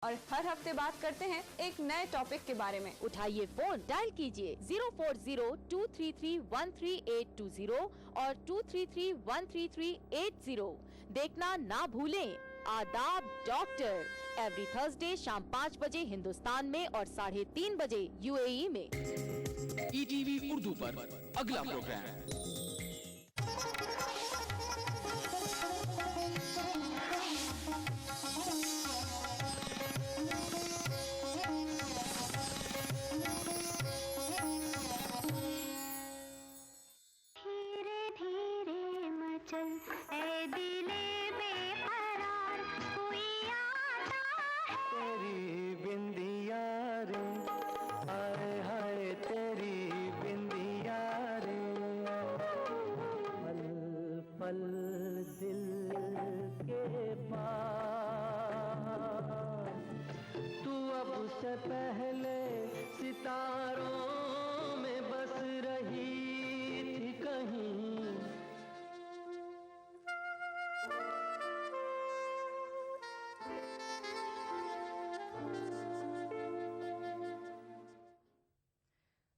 और हर हफ्ते बात करते हैं एक नए टॉपिक के बारे में। उठाइए फोन, डायल कीजिए 040-233-13820 और 233-13380। देखना ना भूलें आदाब डॉक्टर, एवरी थर्सडे शाम 5 बजे हिंदुस्तान में और 3:30 बजे UAE में। ETV उर्दू पर अगला प्रोग्राम। धीरे धीरे मचल ए दिले बेकरार, कोई आता है। तेरी बिंदिया रे, हाय हाय तेरी बिंदिया रे, पल पल दिल के पास, तू अब से पहले सितारों में बस रही थी कहीं।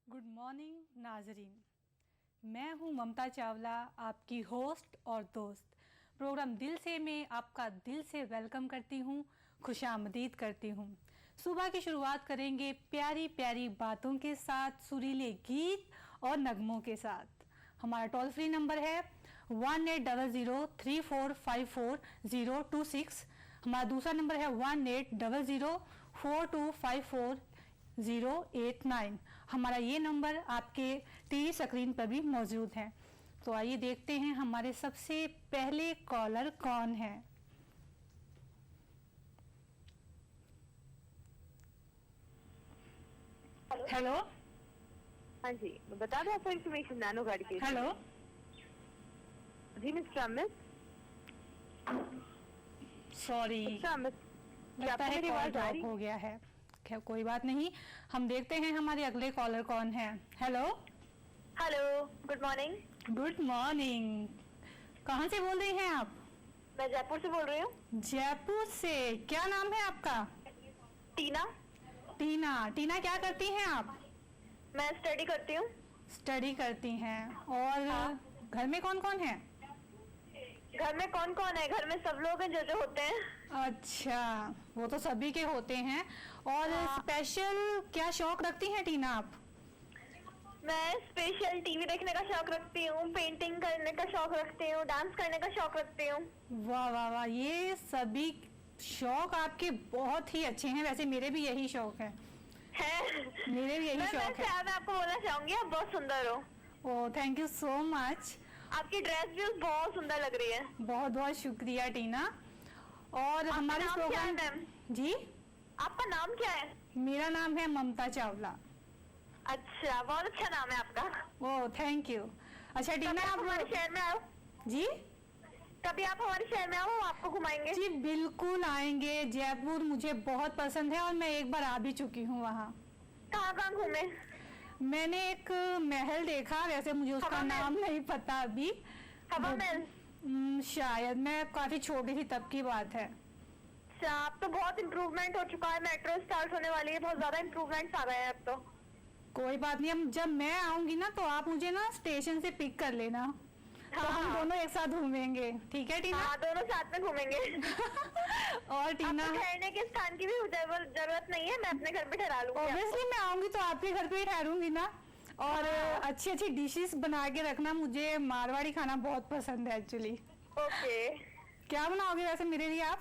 गुड मॉर्निंग नाजरीन, मैं हूं ममता चावला, आपकी होस्ट और दोस्त। प्रोग्राम दिल से में आपका दिल से वेलकम करती हूं, खुशामदीद करती हूं। सुबह की शुरुआत करेंगे प्यारी प्यारी बातों के साथ, सुरीले गीत और नगमों के साथ। हमारा टोल फ्री नंबर है 180034544026। हमारा दूसरा नंबर है 180042544089। हमारा ये नंबर आपके टीवी स्क्रीन पर भी मौजूद है। तो आइए देखते हैं हमारे सबसे पहले कॉलर कौन है। हेलो। हाँ जी, बता दें आपको इन्फॉर्मेशन नैनो गाड़ी की। हेलो जी mister Amit. Sorry, mister Amit, क्या लगता आपको है मेरी कॉल आवाज आ ड्रॉप रही? हो गया है। खैर कोई बात नहीं, हम देखते हैं हमारे अगले कॉलर कौन है। Hello. Hello, good morning. Good morning, कहाँ से बोल रही हैं आप? मैं जयपुर से बोल रही हूँ। जयपुर से। क्या नाम है आपका? टीना। टीना। टीना, क्या करती हैं आप? मैं स्टडी करती हूँ। स्टडी करती हैं। और हाँ। घर में कौन कौन है? घर में कौन कौन है? घर में सब लोग हैं जो होते हैं। अच्छा, वो तो सभी के होते हैं। और हाँ। स्पेशल क्या शौक रखती हैं टीना आप? मैं स्पेशल टीवी देखने का शौक रखती हूँ, पेंटिंग करने का शौक रखती हूँ, डांस करने का शौक रखती हूँ। वाह वाह वाह, ये सभी शौक आपके बहुत ही अच्छे हैं। वैसे मेरे भी यही शौक है। मेरे भी यही शौक है। मैं आपको बोलना चाहूंगी, आप बहुत सुंदर हो। ओह, थैंक यू सो मच। आपकी ड्रेस भी बहुत सुंदर लग रही है। बहुत बहुत शुक्रिया टीना। और आपका हमारे नाम क्या है, प्रोग्राम मैम? जी, आपका नाम क्या है? मेरा नाम है ममता चावला। अच्छा, बहुत अच्छा नाम है आपका। ओह, थैंक यू। अच्छा टीना, कभी आप हमारे आप शहर में आओ। जी कभी आप हमारे शहर में आओ, हम आपको घुमाएंगे। जी बिल्कुल आएंगे। जयपुर मुझे बहुत पसंद है और मैं एक बार आ भी चुकी हूँ वहाँ। कहाँ कहाँ घूमे? मैंने एक महल देखा, वैसे मुझे उसका हवा महल? नाम नहीं पता अभी। हवा महल? शायद, मैं काफी छोटी थी तब की बात है। अच्छा, अब तो बहुत इम्प्रूवमेंट हो चुका है, मेट्रो स्टार्ट होने वाली है, बहुत ज्यादा इम्प्रूवमेंट्स आ गए हैं अब तो। कोई बात नहीं, हम जब मैं आऊंगी ना तो आप मुझे ना स्टेशन से पिक कर लेना। तो हम दोनों एक साथ घूमेंगे, ठीक है टीना? हाँ, दोनों साथ में घूमेंगे। और टीना, आपको ठहरने के स्थान की भी जरूरत नहीं है, मैं अपने घर पे ठहरा लूंगी। ऑब्वियसली मैं आऊंगी तो आपके घर पे ही ठहरूंगी ना। और अच्छी अच्छी डिशेस बना के रखना, मुझे मारवाड़ी खाना बहुत पसंद है एक्चुअली। ओके। क्या बनाओगे वैसे मेरे लिए आप?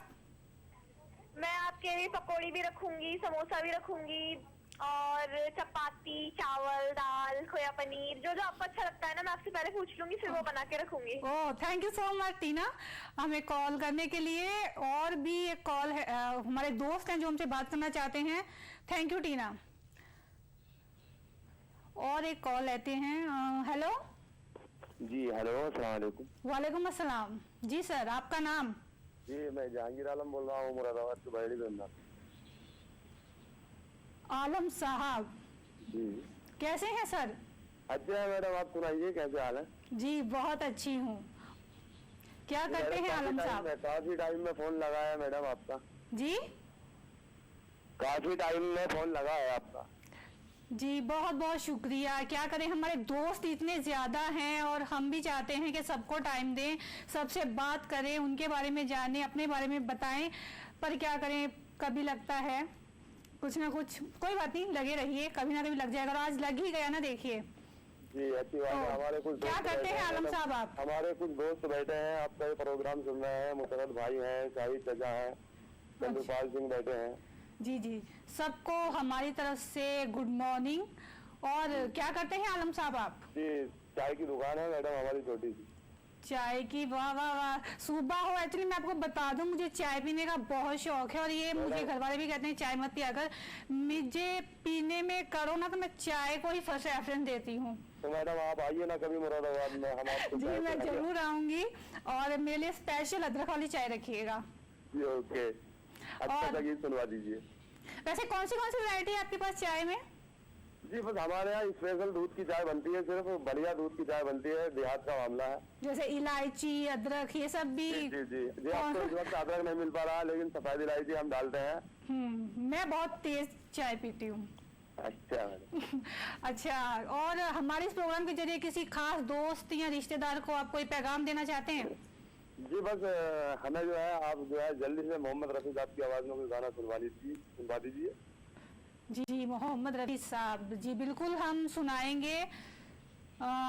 मैं आपके लिए पकौड़ी भी रखूंगी, समोसा भी रखूंगी, और चपाती, चावल, दाल, खोया पनीर, जो जो आपको अच्छा लगता है ना, मैं आपसे पहले पूछ लूंगी, फिर वो बना के रखूंगी। ओह, थैंक यू सो मच टीना, हमें कॉल करने के लिए। और भी एक कॉल है, हमारे दोस्त हैं जो हमसे बात करना चाहते हैं। थैंक यू टीना। और एक कॉल लेते हैं। हेलो जी, हेलो, अस्सलाम वालेकुम। वालेकुम अस्सलाम। जी सर, आपका नाम? जी, मैं जहांगीर आलम बोल रहा हूँ, मुरादाबाद से बहेड़ी बंदा। आलम साहब जी, कैसे हैं सर? अच्छा है मैडम, आप सुनाइए कैसे हाल है? जी बहुत अच्छी हूँ। क्या करते हैं आलम साहब? काफी टाइम में फोन लगाया मैडम आपका। जी काफी टाइम में फोन लगा है आपका। जी बहुत बहुत शुक्रिया। क्या करें, हमारे दोस्त इतने ज़्यादा हैं और हम भी चाहते हैं कि सबको टाइम दें, सबसे बात करें, उनके बारे में जानें, अपने बारे में बताएं, पर क्या करें, कभी लगता है कुछ ना कुछ। कोई बात नहीं, लगे रहिए, कभी ना कभी लग जाएगा। और आज लग ही गया ना, देखिए। जी अच्छी बात है। हमारे कुछ क्या दोस्त करते बैठे हैं आलम साहब आप? हमारे कुछ दोस्त बैठे हैं, आपका ये प्रोग्राम सुन रहे हैं। मुशर्रफ भाई हैं, शाहिद चाचा हैं, चंद्रपाल सिंह बैठे हैं। जी जी, सबको हमारी तरफ से गुड मॉर्निंग। और क्या करते हैं आलम साहब आप? जी चाय की दुकान है मैडम हमारी छोटी सी। चाय की, वाह वाह वाह, सुबह हो। एक्चुअली मैं आपको बता दूं, मुझे चाय पीने का बहुत शौक है और ये मुझे घर वाले भी कहते हैं चाय मत पिया कर। मुझे पीने में करो ना तो मैं चाय को ही फर्स्ट रेफरेंस देती हूँ। तो मैडम आप आइए ना कभी मुरादाबाद में, हम आपको जी मैं जरूर आऊंगी और मेरे लिए स्पेशल अदरक वाली चाय रखिएगा। जी ओके, अच्छा सा गीत सुनवा दीजिए। वैसे कौन सी वैरायटी है आपके पास चाय में? जी बस हमारे यहाँ स्पेशल दूध की चाय बनती है, सिर्फ बढ़िया दूध की चाय बनती है, देहात का मामला है। जैसे इलायची, अदरक, ये सब भी? जी जी जी, जी आपको इस वक्त अदरक नहीं मिल पा रहा लेकिन सफेद इलायची हम डालते हैं। मैं बहुत तेज चाय पीती हूँ। अच्छा अच्छा, और हमारे इस प्रोग्राम के जरिए किसी खास दोस्त या रिश्तेदार को आप कोई पैगाम देना चाहते हैं? जी बस हमें जो है आप जो है जल्दी से मोहम्मद रफी साहब की आवाज में कोई गाना सुनवा दीजिए। जी मोहम्मद रफी साहब, जी बिल्कुल हम सुनाएंगे।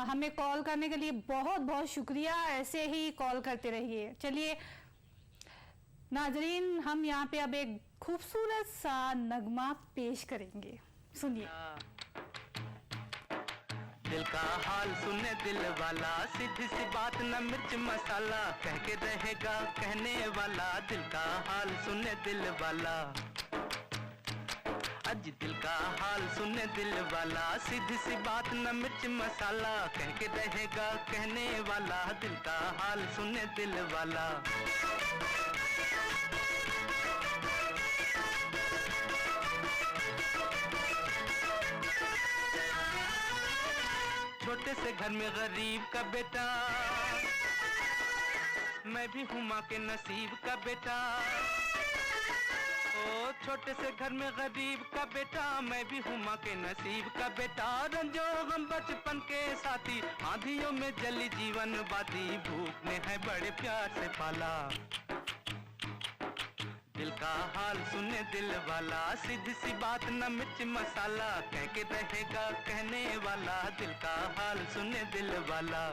हमें कॉल करने के लिए बहुत बहुत शुक्रिया, ऐसे ही कॉल करते रहिए। चलिए नाजरीन, हम यहाँ पे अब एक खूबसूरत सा नगमा पेश करेंगे, सुनिए। दिल का हाल सुने दिल वाला, सीधी सी बात न मिर्च मसाला, कह के रहेगा कहने वाला। दिल का हाल सुने दिल वाला, अज दिल का हाल सुने दिल वाला, सीधी सी बात न मिर्च मसाला, कह के रहेगा कहने वाला। दिल का हाल सुने दिल वाला। छोटे से घर में गरीब का बेटा, मैं भी हूँ माँ के नसीब का बेटा। ओ छोटे से घर में गरीब का बेटा, मैं भी हूँ माँ के नसीब का बेटा। रंजो हम बचपन के साथी, आंधियों में जली जीवन बाती, भूख ने है बड़े प्यार से पाला। दिल का हाल सुने दिल वाला, सीधी सी बात न मिर्च मसाला, कह के रहेगा कहने वाला। दिल का हाल सुने दिल वाला।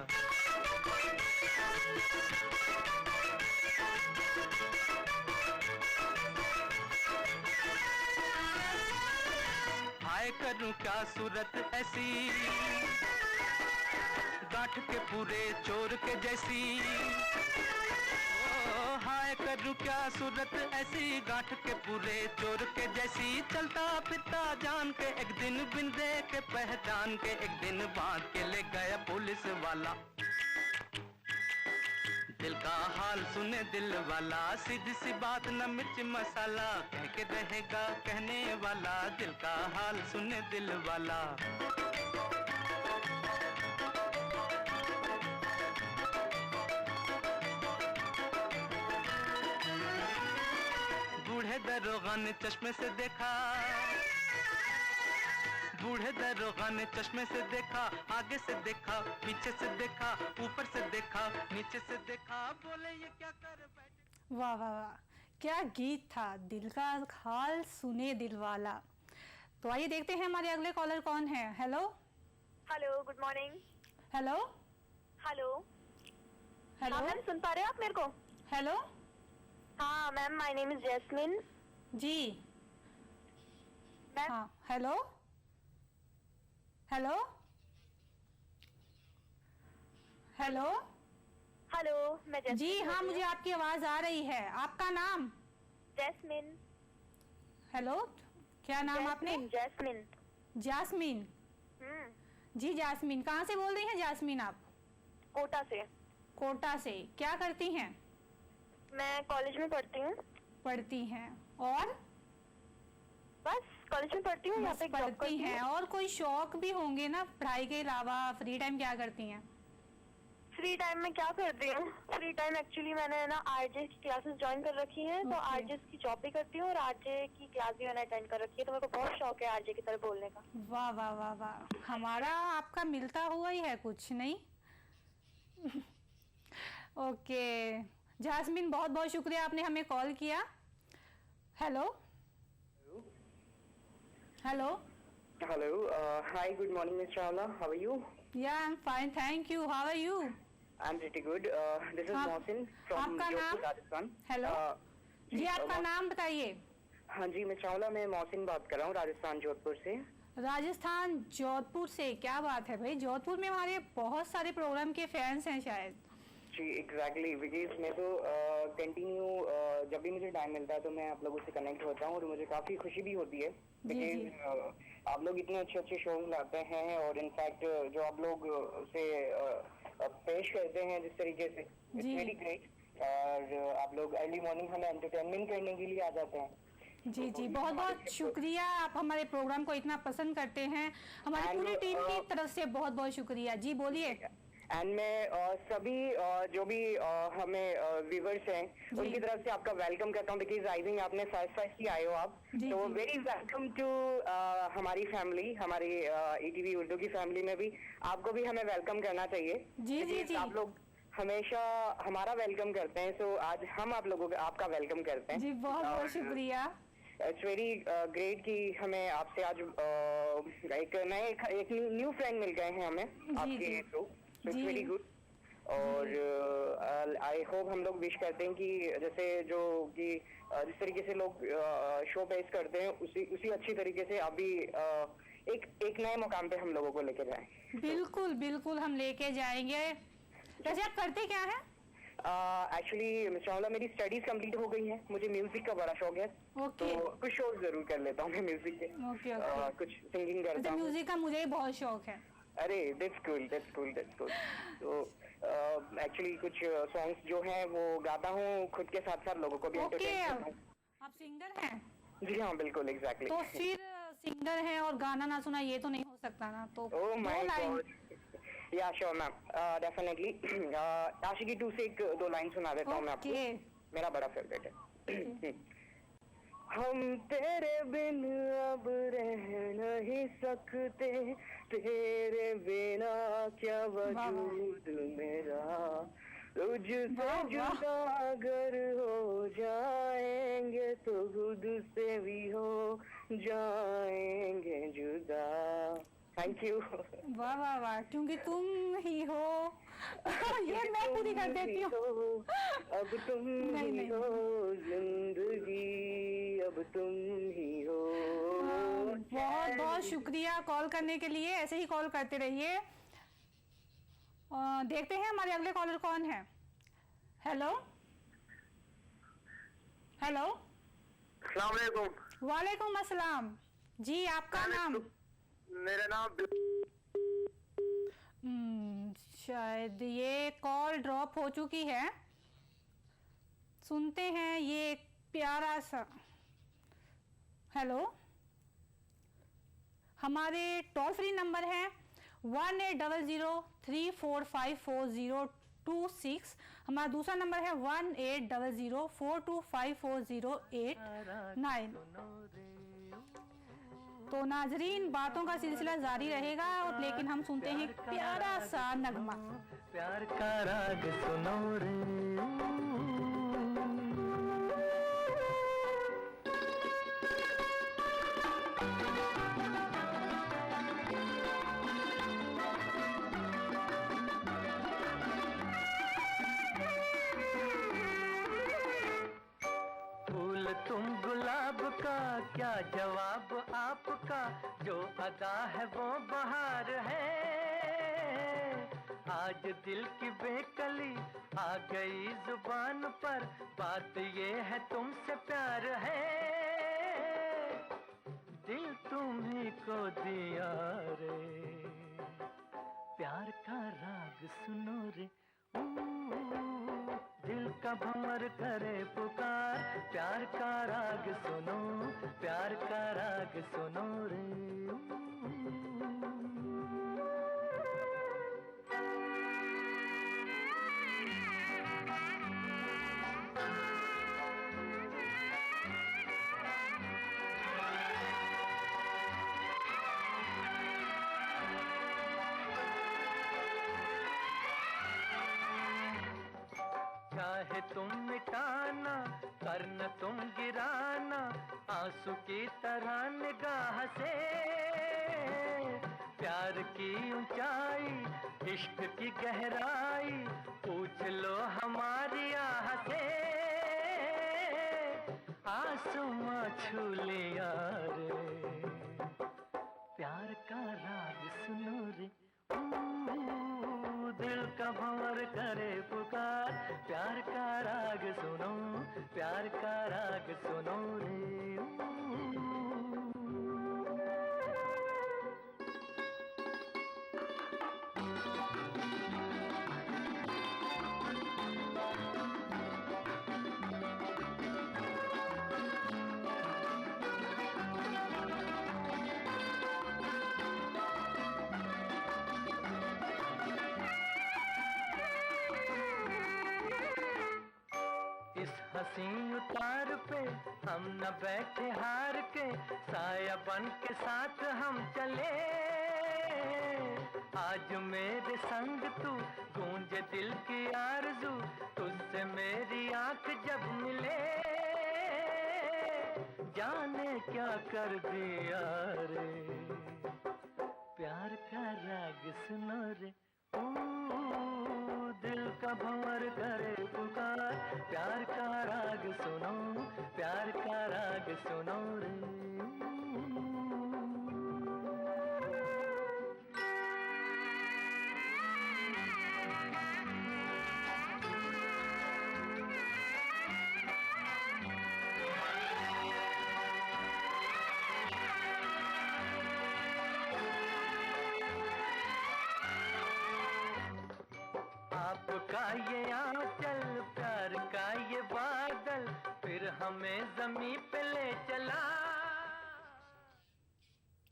हाय करूं क्या सूरत ऐसी, गांठ के पूरे चोर के जैसी। हाय करूं क्या सूरत ऐसी, गांठ के पूरे चोर के जैसी। चलता फिरता जान के एक दिन बिन देखे पहचान के, एक दिन बांध के ले गया पुलिस वाला। दिल का हाल सुने दिल वाला, सीधी सी बात न मिर्च मसाला, कह के रहेगा कहने वाला। दिल का हाल सुने दिल वाला। बूढ़े दरोगा ने चश्मे से देखा, बूढ़े दरोगा ने चश्मे से देखा, आगे से देखा, पीछे से देखा, ऊपर से देखा, नीचे से देखा, बोले ये क्या कर बैठे। वाह वाह वाह, क्या गीत था, दिल का हाल सुने दिल वाला। तो आइए देखते हैं हमारे अगले कॉलर कौन है। Hello hello, good morning. Hello hello hello ma'am, सुन पा रहे हो आप मेरे को? हेलो हाँ ma'am, my name is Jasmine. जी मैम हाँ, हेलो हेलो हेलो हेलो, मैं जैस्मिन जी हाँ, बोल रही मुझे हूँ। आपकी आवाज आ रही है। आपका नाम? जैस्मिन। हेलो, क्या नाम आपने? जैस्मिन। जास्मीन। जी जास्मीन, कहाँ से बोल रही हैं जास्मीन आप? कोटा से। कोटा से। क्या करती हैं? मैं कॉलेज में पढ़ती हूँ। पढ़ती हैं और? बस कॉलेज में पढ़ती हूँ, यहाँ बस पे जॉब पढ़ती करती हैं। हूँ। और कोई शौक भी होंगे ना पढ़ाई के अलावा? फ्री टाइम क्या करती हैं? फ्री फ्री टाइम में क्या करती हूँ? फ्री टाइम एक्चुअली मैंने ना आरजे की क्लासेस ज्वाइन कर रखी हैं, तो आरजे की जॉब भी करती हूँ और आरजे की क्लास भी मैंने अटेंड कर रखी है, तो मेरे को बहुत शौक है आरजे की तरह बोलने का। वाह वाह वाह वाह, हमारा आपका मिलता हुआ ही है कुछ नहीं। ओके जास्मिन, बहुत बहुत शुक्रिया आपने हमें कॉल किया। Hello hello Hello. Hi. Good morning, Ms. Chawla. How are you? Yeah I am fine, thank you. How are you? I'm pretty good. This is Mohsin from आपका Jodhpur, नाम? Rajasthan. Hello जी, आपका नाम बताइए। हाँ जी, मिस चावला, मैं मोहसिन बात कर रहा हूँ राजस्थान जोधपुर से। राजस्थान जोधपुर से, क्या बात है भाई, जोधपुर में हमारे बहुत सारे प्रोग्राम के फैंस हैं शायद। जी एग्जैक्टली, बिकॉज मैं तो कंटिन्यू जब भी मुझे टाइम मिलता है तो मैं आप लोगों से कनेक्ट होता हूँ और मुझे काफ़ी खुशी भी होती है बिकॉज आप लोग इतने अच्छे अच्छे शोज लाते हैं और इनफैक्ट जो आप लोग उसे पेश करते हैं जिस तरीके से, इट्स वेरी ग्रेट। और आप लोग अर्ली मॉर्निंग हमें एंटरटेनमेंट करने के लिए आ जाते हैं। जी जी, बहुत बहुत शुक्रिया, आप हमारे प्रोग्राम को इतना पसंद करते हैं। हमारी पूरी टीम की तरफ से बहुत बहुत शुक्रिया। जी बोलिए। एंड मैं सभी जो भी हमें व्यूवर्स हैं उनकी तरफ से आपका वेलकम करता हूँ बिकॉज आई थिंक आपने फर्स्ट ही आए हो आप, तो वेरी वेलकम टू हमारी फैमिली, हमारी ईटीवी उर्दू की फैमिली में भी आपको भी हमें वेलकम करना चाहिए। जी जी जी, आप लोग हमेशा हमारा वेलकम करते हैं, सो आज हम आप लोगों का आपका वेलकम करते हैं। जी बहुत बहुत शुक्रिया। इट्स वेरी ग्रेट कि हमें आपसे आज एक न्यू फ्रेंड मिल गए हैं हमें आपके थ्रू, इट्स वेरी गुड। और आई होप हम लोग विश करते हैं कि जैसे जो कि जिस तरीके से लोग शो पेश करते हैं उसी अच्छी तरीके से आप भी एक नए मुकाम पे हम लोगों को लेके जाएं। बिल्कुल बिल्कुल, हम लेके जाएंगे। वैसे आप करते क्या है? एक्चुअली मिस चावला, मेरी स्टडीज कंप्लीट हो गई हैं, मुझे म्यूजिक का बड़ा शौक है, तो कुछ शोज जरूर कर लेता हूँ मैं म्यूजिक के। कुछ सिंगिंग करता हूँ। म्यूजिक का मुझे बहुत शौक है। अरे that's cool, that's cool, that's cool. तो एक्चुअली कुछ सॉन्ग्स जो हैं वो गाता हूँ खुद के साथ साथ लोगों को भी एंटरटेन करता हूँ। आप सिंगर हैं? जी हाँ बिल्कुल, एग्जैक्टली। तो फिर सिंगर हैं और गाना ना सुना ये तो नहीं हो सकता ना, तो ओह माय गॉड, या श्योर मैम, डेफिनेटली। आशिकी 2 से 2 लाइन सुना देता हूँ मैं आपको, मेरा बड़ा फेवरेट है। हम तेरे बिन अब रह नहीं सकते, तेरे बिना क्या वजूद मेरा, तुझसे जुदा अगर हो जाएंगे तो खुद से भी हो जाएंगे जुदा। Thank you. वाह वाह वाह, क्योंकि तुम ही हो। ये मैं पूरी कर देती हूँ। अब तुम ही हो जिंदगी, अब तुम ही हो। बहुत बहुत शुक्रिया कॉल करने के लिए, ऐसे ही कॉल करते रहिए। देखते हैं हमारे अगले कॉलर कौन है। हेलो हेलो, अस्सलाम वालेकुम। वालेकुम अस्सलाम जी, आपका नाम? मेरा नाम शायद ये कॉल ड्रॉप हो चुकी है। सुनते हैं ये एक प्यारा सा। हेलो, हमारे टोल फ्री नंबर है 180034544026। हमारा दूसरा नंबर है 1800425408 तो नाजरीन, बातों का सिलसिला जारी रहेगा, और लेकिन हम सुनते हैं प्यारा सा नगमा। प्यार का राग सुनो रे, तुम गुलाब का क्या जवाब आपका, जो अदा है वो बहार है। आज दिल की बेकली आ गई जुबान पर, बात ये है तुमसे प्यार है। दिल तुम्ही को दिया रे, प्यार का राग सुनो रे, दिल का भंवर करे पुकार, प्यार का राग सुनो, प्यार का राग सुनो रे। तुम मिटाना, करना तुम गिराना आंसू की तरह निगाह से। प्यार की ऊंचाई, इश्क की गहराई पूछ लो हमारी आह से। आसमां छू ले यार, प्यार का राग सुनो रे, दिल का भंवर करे पुकार। प्यार का राग सुनो, प्यार का राग सुनो रे। हंसी उतार पे हम न बैठे हार के, साया बन के साथ हम चले। आज मेरे संग तू, गूंजे दिल की आरज़ू, तुझसे मेरी आंख जब मिले। जाने क्या कर दिया रे, प्यार का राग सुनो रे, दिल का भंवर करे पुकार। प्यार का राग सुनो, प्यार का राग सुनो रे। आपका ये आंचल, प्यार का ये बादल, फिर हमें ज़मीं पे ले चला।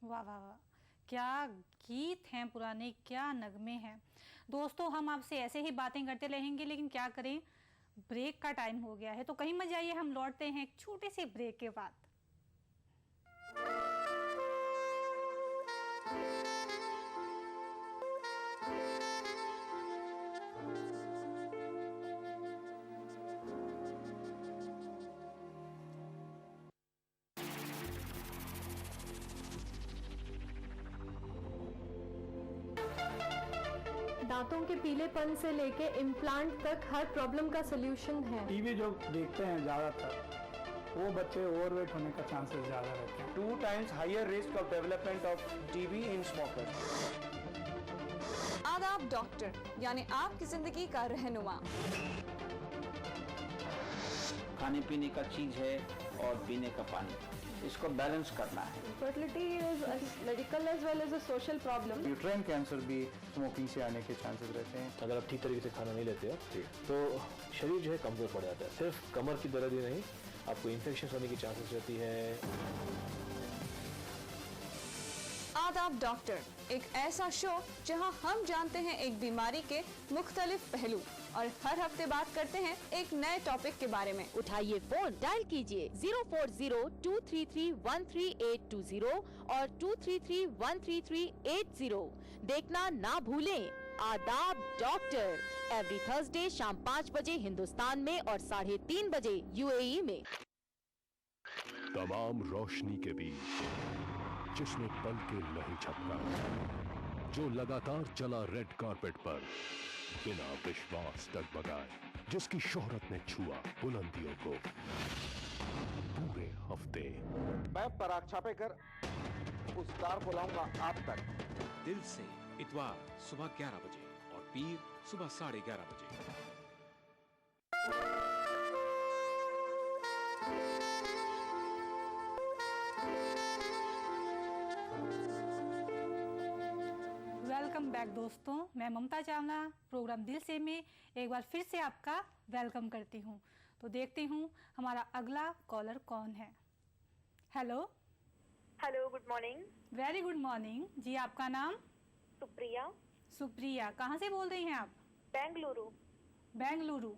वाह वाह वाह, क्या गीत हैं पुराने, क्या नगमे हैं। दोस्तों हम आपसे ऐसे ही बातें करते रहेंगे, लेकिन क्या करें, ब्रेक का टाइम हो गया है। तो कहीं मत जाइए, हम लौटते हैं एक छोटे से ब्रेक के बाद। दांतों के पीलेपन से लेके इम्प्लांट तक हर प्रॉब्लम का सलूशन है। टीवी जो देखते हैं ज़्यादातर, वो बच्चे ओवरवेट होने का चांसेस ज़्यादा रहते हैं। 2 times higher risk of development of TB in smokers. आदाब डॉक्टर, यानी आपकी जिंदगी का रहनुमा। खाने पीने का चीज है और पीने का पानी, इसको बैलेंस करना है। Fertility is medical as well as a social problem. Uterine cancer भी स्मोकिंग से आने के चांसेस रहते हैं। अगर आप ठीक तरीके से खाना नहीं लेते हो तो शरीर जो है कमजोर पड़ जाता है। सिर्फ कमर की दर्द ही नहीं, आपको इन्फेक्शन होने की चांसेस रहती है। आदाब डॉक्टर, एक ऐसा शो जहां हम जानते हैं एक बीमारी के मुख्तलिफ पहलू और हर हफ्ते बात करते हैं एक नए टॉपिक के बारे में। उठाइए फोन, डायल कीजिए 040-233-13820 और 233-13380। देखना ना भूलें आदाब डॉक्टर, एवरी थर्सडे शाम 5 बजे हिंदुस्तान में और 3:30 बजे यूएई में। तमाम रोशनी के बीच जिसने पल के नहीं झपका, जो लगातार चला रेड कारपेट पर बिना विश्वास डगमगाए, जिसकी शोहरत ने छुआ बुलंदियों को पूरे हफ्ते। मैं पराग छापेकर उस कार को लाऊंगा आप तक। दिल से इतवार सुबह 11 बजे और पीर सुबह 11:30 बजे। वेलकम बैक दोस्तों, मैं ममता चावला प्रोग्राम दिल से में एक बार फिर से आपका वेलकम करती हूँ। तो देखती हूँ हमारा अगला कॉलर कौन है। Hello hello, good morning. Very good morning जी, आपका नाम? सुप्रिया। सुप्रिया, कहाँ से बोल रही हैं आप? बेंगलुरु। बेंगलुरु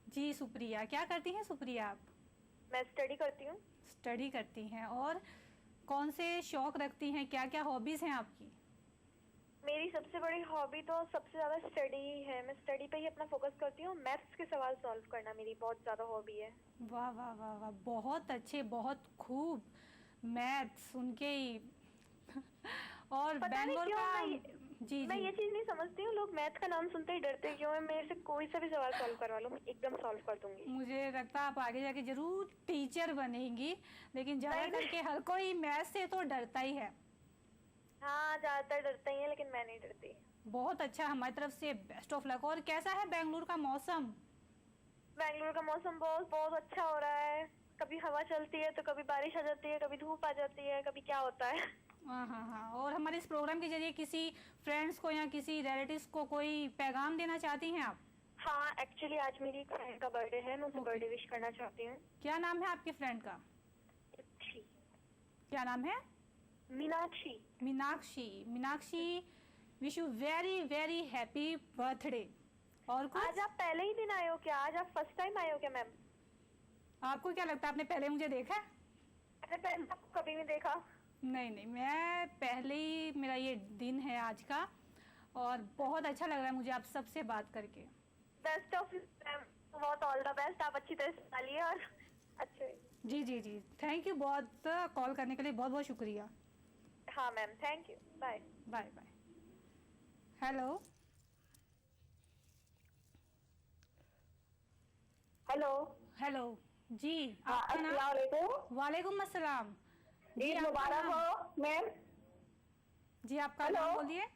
जी। सुप्रिया, क्या करती हैं सुप्रिया आप? मैं स्टडी करती हूँ। स्टडी करती हैं, और कौन से शौक रखती हैं, क्या क्या हॉबीज हैं आपकी? मेरी सबसे बड़ी हॉबी तो सबसे ज्यादा स्टडी है। मैं स्टडी पे ही अपना फोकस करती हूँ। मैथ्स के सवाल सॉल्व करना मेरी बहुत ज्यादा हॉबी है। वाह वाह वाह वाह, बहुत अच्छे, बहुत खूब। मैथ्स उनके ही और बैंगलोर का जी मैं ये चीज नहीं समझती हूँ, लोग मैथ का नाम सुनते ही डरते क्यों है। मेरे से कोई सा भी सवाल सॉल्व करवा लो, मैं एकदम सॉल्व कर दूंगी। मुझे लगता है आप आगे जाके जरूर टीचर बनेंगी, लेकिन ज्यादा करके हर कोई मैथ से तो डरता ही है। हाँ, ज्यादातर डरते ही है, लेकिन मैं नहीं डरती। बहुत अच्छा, हमारी तरफ से बेस्ट ऑफ लक। और कैसा है बेंगलुरु का मौसम? बेंगलुरु का मौसम बहुत बहुत अच्छा हो रहा है। कभी हवा चलती है तो कभी बारिश आ जाती है, कभी धूप आ जाती है, कभी क्या होता है। हाँ हाँ हाँ। और हमारे इस प्रोग्राम के जरिए किसी फ्रेंड्स को या किसी रिलेटिव्स को कोई पैगाम देना चाहती हैं आप? हाँ, एक्चुअली आज मेरी फ्रेंड का बर्थडे है, मैं उसे बर्थडे विश करना चाहती हूँ। क्या नाम है आपकी फ्रेंड का? क्या नाम है? Meenakshi. Meenakshi, Meenakshi wish you very very happy birthday. और कुछ? आज आप पहले ही दिन आए हो क्या? आज आप फर्स्ट टाइम आए हो क्या मैम? आपको क्या लगता है, आपने पहले मुझे देखा है? अरे पहले आपको कभी नहीं देखा। नहीं नहीं, मैं पहले ही, मेरा ये दिन है आज का और बहुत अच्छा लग रहा है मुझे आप सबसे बात करके। बेस्ट ऑफ मैम, बहुत ऑल द बेस्ट। आप अच्छी तरह से डालिए और अच्छे। जी जी जी, थैंक यू बहुत, कॉल करने के लिए बहुत बहुत शुक्रिया। हाँ मैम, thank you, bye bye bye. Hello hello hello जी, अस्सलाम वालेकुम। वालेकुम अस्सलाम। ईद मुबारक हो मैम। जी आपका नाम बोलिए।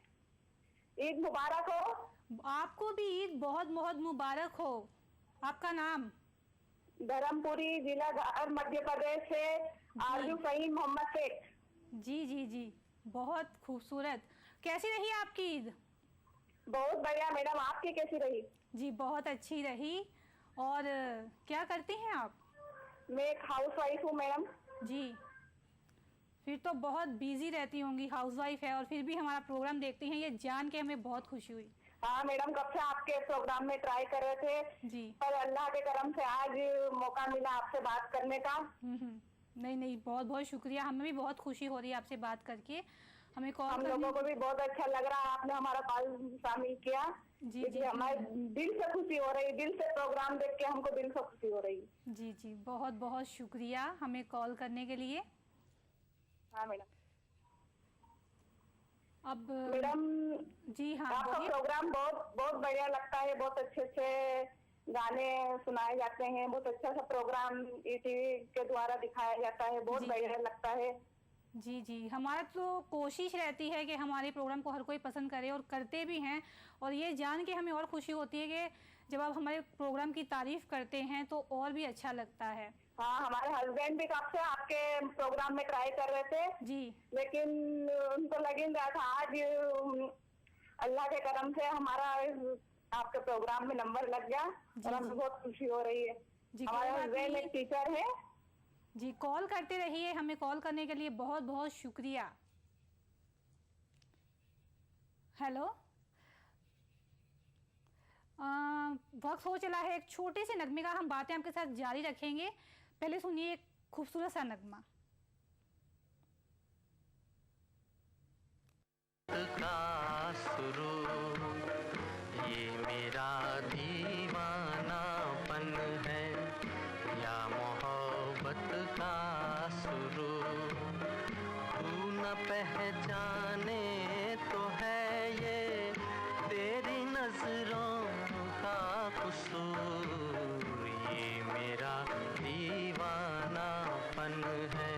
ईद मुबारक हो। आपको भी ईद बहुत बहुत मुबारक हो। आपका नाम? धर्मपुरी, जिला धार, मध्य प्रदेश से आरजू फहीम मोहम्मद शेख। जी जी जी, बहुत खूबसूरत। कैसी रही आपकी ईद? बहुत बढ़िया मैडम, आपकी कैसी रही? जी बहुत अच्छी रही। और क्या करती हैं आप? मैं एक हाउस वाइफ हूँ मैडम। जी, फिर तो बहुत बिजी रहती होंगी, हाउसवाइफ है और फिर भी हमारा प्रोग्राम देखती हैं, ये जान के हमें बहुत खुशी हुई। हाँ मैडम, कब से आपके प्रोग्राम में ट्राई कर रहे थे जी, पर अल्लाह के करम से आज मौका मिला आपसे बात करने का। नहीं नहीं, बहुत बहुत शुक्रिया। हमें भी बहुत खुशी हो रही है आपसे बात करके। हमें कॉल हम लोगों को भी बहुत अच्छा लग रहा है, आपने हमारा कॉल शामिल किया। जी जी, हमारे दिल से खुशी हो रही, दिल से प्रोग्राम देख के हमको दिल से खुशी हो रही। जी जी, बहुत बहुत शुक्रिया हमें कॉल करने के लिए। हाँ मैडम। अब मैडम जी हाँ, आपका प्रोग्राम बहुत बहुत बढ़िया लगता है। बहुत अच्छे अच्छे गाने सुनाए जाते हैं, बहुत अच्छा सा प्रोग्राम टीवी के द्वारा दिखाया जाता है, बहुत बढ़िया लगता है। जी जी, हमारा तो कोशिश रहती है कि हमारे प्रोग्राम को हर कोई पसंद करे और करते भी हैं। और ये जान के हमें और खुशी होती है कि जब आप हमारे प्रोग्राम की तारीफ करते हैं तो और भी अच्छा लगता है। हाँ, हमारे हस्बैंड भी कब से आपके प्रोग्राम में ट्राई कर रहे थे जी, लेकिन उनको लग नहीं रहा था। आज अल्लाह के करम से हमारा आपके प्रोग्राम में नंबर लग गया और हमें बहुत खुशी हो रही है। हमारे हस्बैंड एक टीचर है। जी, कॉल करते रहिए, हमें कॉल करने के लिए बहुत बहुत शुक्रिया। हेलो, वक्त हो चला है एक छोटे से नगमे का, हम बातें आपके साथ जारी रखेंगे। पहले सुनिए एक खूबसूरत सा नगमा। का शुरू ये मेरा दीवानापन है या मोहब्बत का शुरू, तू न पहचाने तो है ये तेरी नजरों का कसूर, ये मेरा दीवानापन है।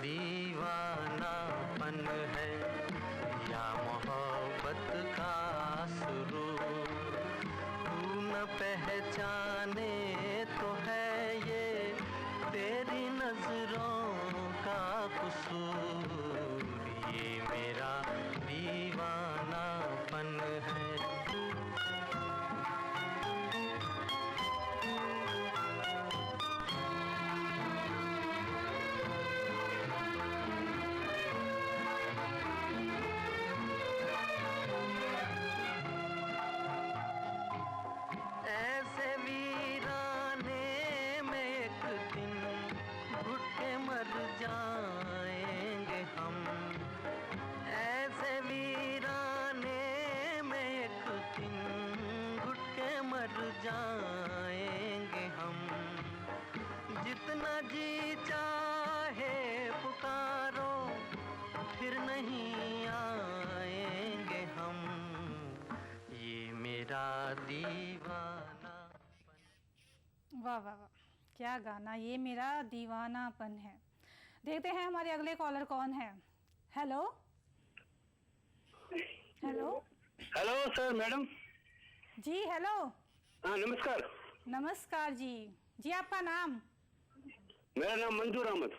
दीवानापन जी चाहे पुकारो फिर नहीं आएंगे हम, ये मेरा दीवाना। वाह वाह वाह, क्या गाना, ये मेरा दीवानापन है। देखते हैं हमारे अगले कॉलर कौन है। Hello hello hello sir, madam जी, हेलो। हाँ नमस्कार। नमस्कार जी। जी आपका नाम? मेरा नाम मंजूर अहमद।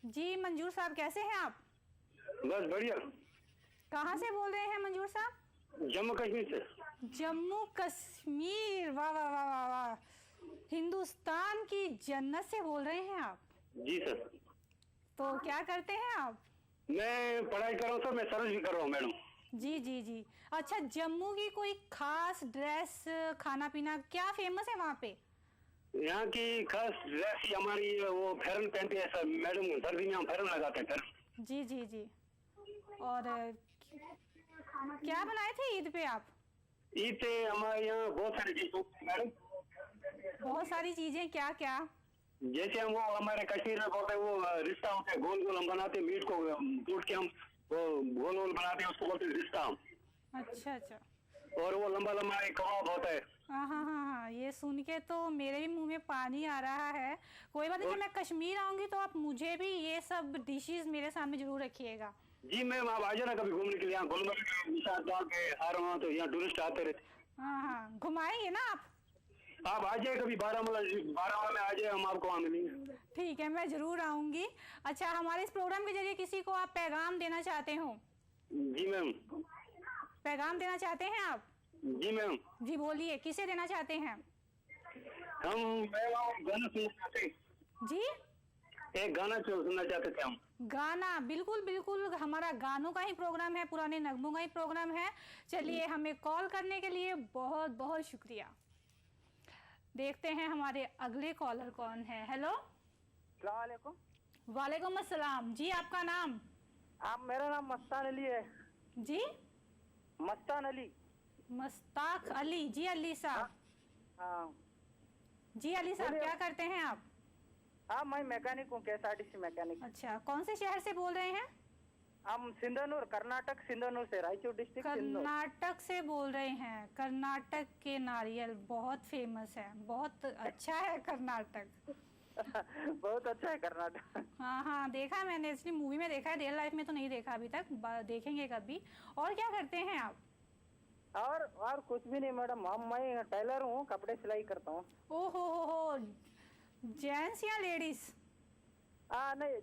जी मंजूर साहब, कैसे हैं आप? बस बढ़िया। कहाँ से बोल रहे हैं मंजूर साहब? जम्मू कश्मीर से। जम्मू कश्मीर, वाह वाह वाह वाह वाह, हिंदुस्तान की जन्नत से बोल रहे हैं आप? जी सर। तो क्या करते हैं आप? मैं पढ़ाई कर रहा हूँ सर, मैं सर्विस भी कर रहा हूँ मैडम। जी जी जी। अच्छा, जम्मू की कोई खास ड्रेस, खाना पीना क्या फेमस है वहाँ पे? यहाँ की खास ड्रेस हमारी वो फेरन पहनती है सर मैडम, सर्दी में हम फेरन लगाते हैं फेरन। जी जी जी। और क्या बनाए थे ईद पे आप? ईद पे हमारे यहाँ बहुत सारी चीजें मैडम। बहुत सारी चीजें, क्या क्या? जैसे हम वो हमारे कश्मीर में बोलते हैं वो रिश्ता होता है, गोल गोल हम बनाते हैं, मीट को कूट के हम वो गोल गोल बनाते हैं, उसको बोलते हैं रिश्ता। अच्छा अच्छा। और वो लंबा लंबा एक कबाब होता है। हाँ हाँ हाँ हाँ, ये सुन के तो मेरे भी मुंह में पानी आ रहा है। कोई बात नहीं, जब मैं कश्मीर आऊंगी तो आप मुझे भी ये सब डिशेस मेरे सामने जरूर रखिएगा। जी मैम, आप आ जाना कभी घूमने के लिए। यहाँ गुलमर्ग निशात के आ रहा हूँ तो यहाँ टूरिस्ट आते रहते। हाँ हाँ, घुमाएंगे ना आप? आप आ जाए कभी बारामूला में आ जाए, हम आपको वहाँ मिलेंगे। ठीक है, मैं जरूर आऊंगी। अच्छा, हमारे इस प्रोग्राम के जरिए किसी को आप पैगाम देना चाहते हो? जी मैम। पैगाम देना चाहते हैं आप? जी मैम। जी बोलिए, किसे देना चाहते हैं? हम गाना सुनना चाहते। जी, एक गाना सुनना चाहते थे हम। गाना, बिल्कुल बिल्कुल, हमारा गानों का ही प्रोग्राम है, पुराने नगमों का ही प्रोग्राम है। चलिए, हमें कॉल करने के लिए बहुत बहुत शुक्रिया। देखते हैं हमारे अगले कॉलर कौन है। हेलो, अस्सलाम वालेकुम। वालेकुम अस्सलाम। जी आपका नाम? मेरा नाम मस्तान अली है। जी, मस्तान अली। मस्ताक अली। जी अली साहब। हाँ जी अली साहब, क्या करते हैं आप? हाँ, मैं मैकेनिक हूँ, KSRTC मैकेनिक। अच्छा, कौन से शहर से बोल रहे हैं? हम सिंधनूर, कर्नाटक, सिंधनूर से, रायचूर डिस्ट्रिक्ट। कर्नाटक से बोल रहे हैं। कर्नाटक के नारियल बहुत फेमस है, बहुत अच्छा है कर्नाटक। बहुत अच्छा है कर्नाटक। हाँ हाँ, देखा मैंने, इसलिए मूवी में देखा है, रियल लाइफ में तो नहीं देखा अभी तक, देखेंगे कभी। और क्या करते हैं आप? और कुछ भी नहीं मैडम, मैं टेलर हूँ, कपड़े सिलाई करता हूँ। ओहो हो, जेंट्स या लेडीज? नहीं,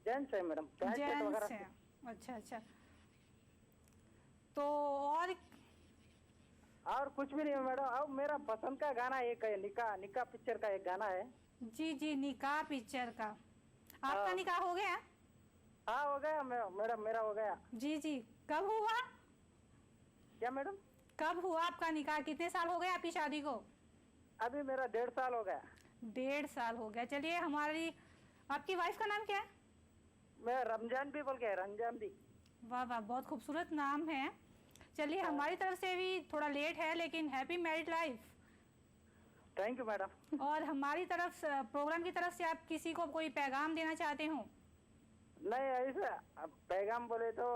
जेंट्स है मैडम, जेंट्स है। अच्छा अच्छा। तो और कुछ भी नहीं है मैडम। अब मेरा पसंद का गाना एक है, निकाह पिक्चर का एक गाना है। जी जी, निकाह पिक्चर का। आपका निकाह हो गया? हाँ हो गया मैडम, मेरा हो गया। जी जी, कब हुआ? क्या मैडम? कब हुआ आपका निकाह? कितने साल हो गए आपकी शादी को? अभी मेरा 1.5 साल हो गया। 1.5 साल हो गया। चलिए, आपकी वाइफ का नाम क्या है? मैं रमजान भी बोल के, रमजान भी। वाह वाह, बहुत खूबसूरत नाम है। चलिए, हमारी तरफ से भी थोड़ा लेट है, लेकिन happy married life. Thank you madam. और हमारी तरफ, प्रोग्राम की तरफ से आप किसी को कोई पैगाम देना चाहते हो? नहीं, ऐसा पैगाम बोले तो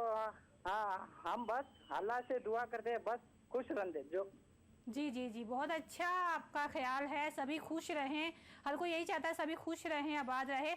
हाँ, हम बस अल्लाह से दुआ करते हैं, बस खुश रहते जो। जी जी जी, बहुत अच्छा आपका ख्याल है, सभी खुश रहें। हर कोई यही चाहता है सभी खुश रहें, आबाद रहे।